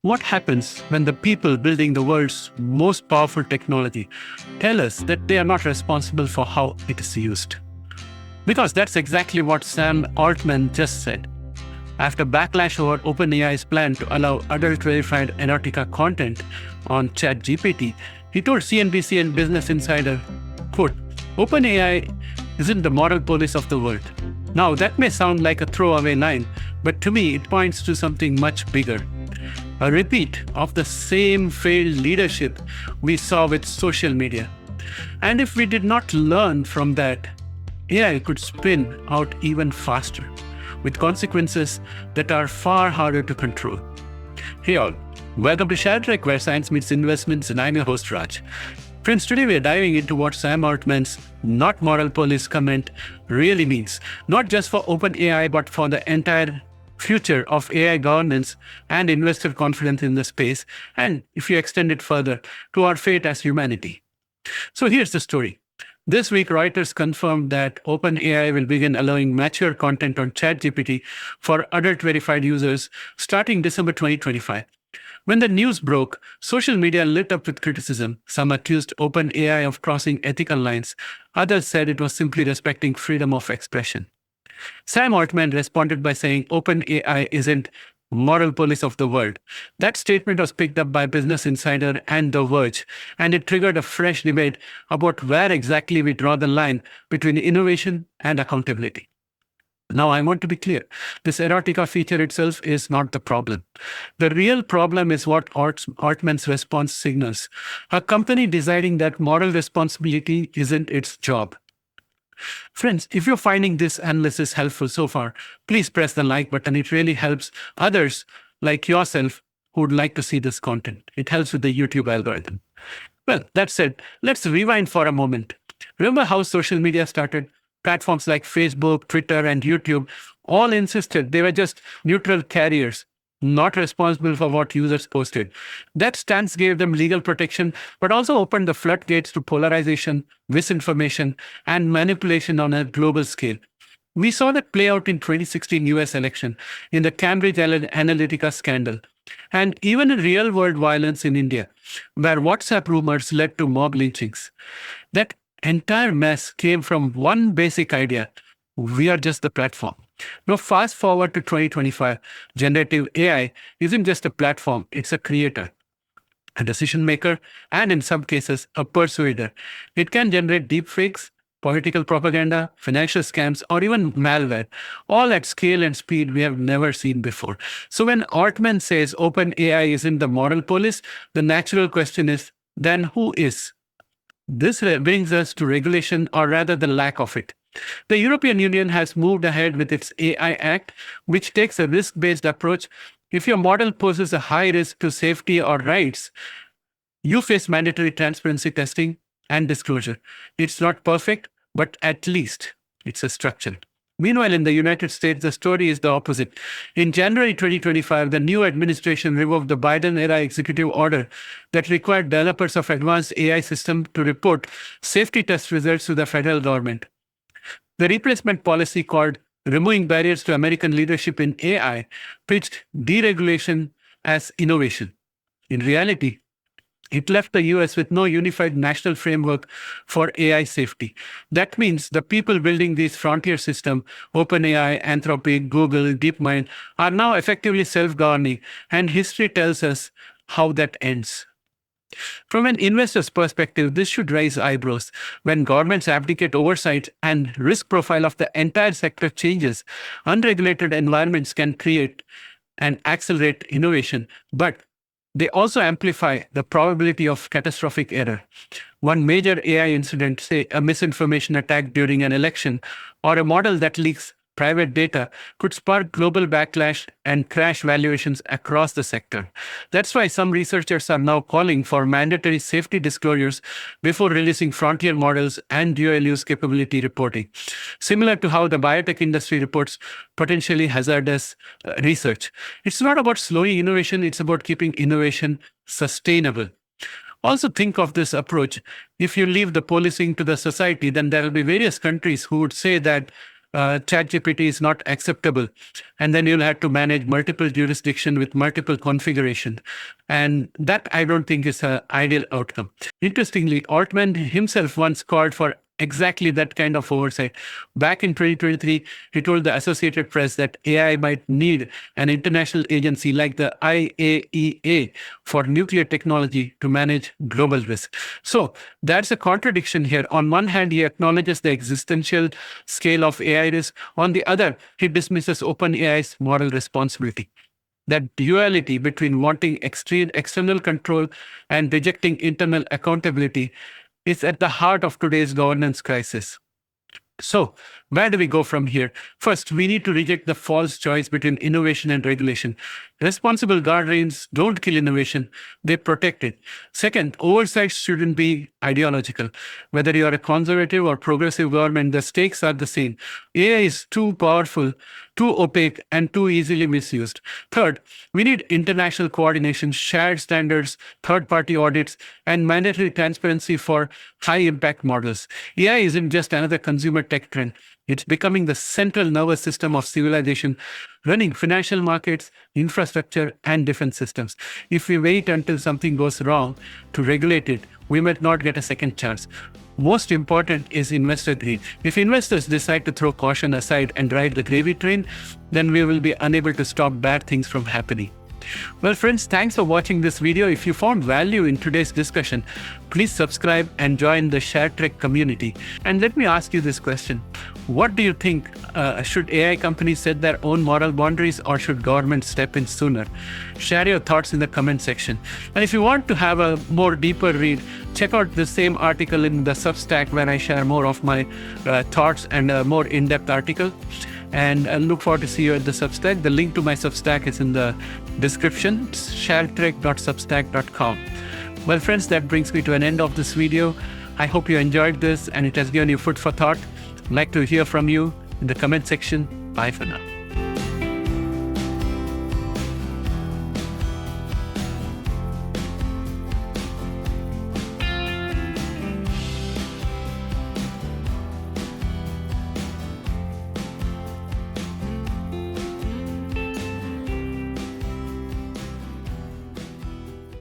What happens when the people building the world's most powerful technology tell us that they are not responsible for how it is used? Because that's exactly what Sam Altman just said. After backlash over OpenAI's plan to allow adult-verified erotica content on ChatGPT, he told CNBC and Business Insider, quote, "OpenAI isn't the moral police of the world." Now, that may sound like a throwaway line, but to me, it points to something much bigger. A repeat of the same failed leadership we saw with social media. And if we did not learn from that, AI could spin out even faster, with consequences that are far harder to control. Hey all, welcome to ShareTreck, where science meets investments, and I'm your host Raj. Friends, today we are diving into what Sam Altman's "not moral police" comment really means, not just for OpenAI, but for the entire future of AI governance and investor confidence in the space, and if you extend it further, to our fate as humanity. So here's the story. This week, Reuters confirmed that OpenAI will begin allowing mature content on ChatGPT for adult-verified users starting December 2025. When the news broke, social media lit up with criticism. Some accused OpenAI of crossing ethical lines. Others said it was simply respecting freedom of expression. Sam Altman responded by saying OpenAI isn't moral police of the world. That statement was picked up by Business Insider and The Verge, and it triggered a fresh debate about where exactly we draw the line between innovation and accountability. Now, I want to be clear. This erotica feature itself is not the problem. The real problem is what Altman's response signals. A company deciding that moral responsibility isn't its job. Friends, if you're finding this analysis helpful so far, please press the like button. It really helps others like yourself who would like to see this content. It helps with the YouTube algorithm. Well, that said, let's rewind for a moment. Remember how social media started? Platforms like Facebook, Twitter, and YouTube all insisted they were just neutral carriers, not responsible for what users posted. That stance gave them legal protection, but also opened the floodgates to polarization, misinformation, and manipulation on a global scale. We saw that play out in 2016 US election, in the Cambridge Analytica scandal, and even in real-world violence in India, where WhatsApp rumors led to mob lynchings. That entire mess came from one basic idea: we are just the platform. Now, fast forward to 2025, generative AI isn't just a platform, it's a creator, a decision maker, and in some cases, a persuader. It can generate deepfakes, political propaganda, financial scams, or even malware, all at scale and speed we have never seen before. So when Altman says OpenAI isn't the moral police, the natural question is, then who is? This brings us to regulation, or rather the lack of it. The European Union has moved ahead with its AI Act, which takes a risk-based approach. If your model poses a high risk to safety or rights, you face mandatory transparency testing and disclosure. It's not perfect, but at least it's a structure. Meanwhile, in the United States, the story is the opposite. In January 2025, the new administration revoked the Biden-era executive order that required developers of advanced AI systems to report safety test results to the federal government. The replacement policy, called "Removing Barriers to American Leadership in AI," pitched deregulation as innovation. In reality, it left the US with no unified national framework for AI safety. That means the people building these frontier systems, OpenAI, Anthropic, Google, DeepMind, are now effectively self-governing, and history tells us how that ends. From an investor's perspective, this should raise eyebrows. When governments abdicate oversight and risk profile of the entire sector changes, unregulated environments can create and accelerate innovation, but they also amplify the probability of catastrophic error. One major AI incident, say a misinformation attack during an election, or a model that leaks private data, could spark global backlash and crash valuations across the sector. That's why some researchers are now calling for mandatory safety disclosures before releasing frontier models and dual-use capability reporting, similar to how the biotech industry reports potentially hazardous research. It's not about slowing innovation, it's about keeping innovation sustainable. Also, think of this approach. If you leave the policing to the society, then there will be various countries who would say that ChatGPT is not acceptable. And then you'll have to manage multiple jurisdiction with multiple configuration. And that I don't think is an ideal outcome. Interestingly, Altman himself once called for exactly that kind of oversight. Back in 2023, he told the Associated Press that AI might need an international agency like the IAEA for nuclear technology to manage global risk. So that's a contradiction here. On one hand, he acknowledges the existential scale of AI risk. On the other, he dismisses OpenAI's moral responsibility. That duality between wanting extreme external control and rejecting internal accountability is at the heart of today's governance crisis. So, where do we go from here? First, we need to reject the false choice between innovation and regulation. Responsible guardrails don't kill innovation, they protect it. Second, oversight shouldn't be ideological. Whether you are a conservative or progressive government, the stakes are the same. AI is too powerful, too opaque, and too easily misused. Third, we need international coordination, shared standards, third-party audits, and mandatory transparency for high-impact models. AI isn't just another consumer tech trend. It's becoming the central nervous system of civilization, running financial markets, infrastructure, and defense systems. If we wait until something goes wrong to regulate it, we might not get a second chance. Most important is investor greed. If investors decide to throw caution aside and ride the gravy train, then we will be unable to stop bad things from happening. Well, friends, thanks for watching this video. If you found value in today's discussion, please subscribe and join the ShareTreck community. And let me ask you this question. What do you think? Should AI companies set their own moral boundaries, or should government step in sooner? Share your thoughts in the comment section. And if you want to have a more deeper read, check out the same article in the Substack where I share more of my thoughts and a more in-depth article. And I look forward to see you at the Substack. The link to my Substack is in the description. It's sharetrek.substack.com. Well, friends, that brings me to an end of this video. I hope you enjoyed this and it has given you food for thought. I'd like to hear from you in the comment section. Bye for now.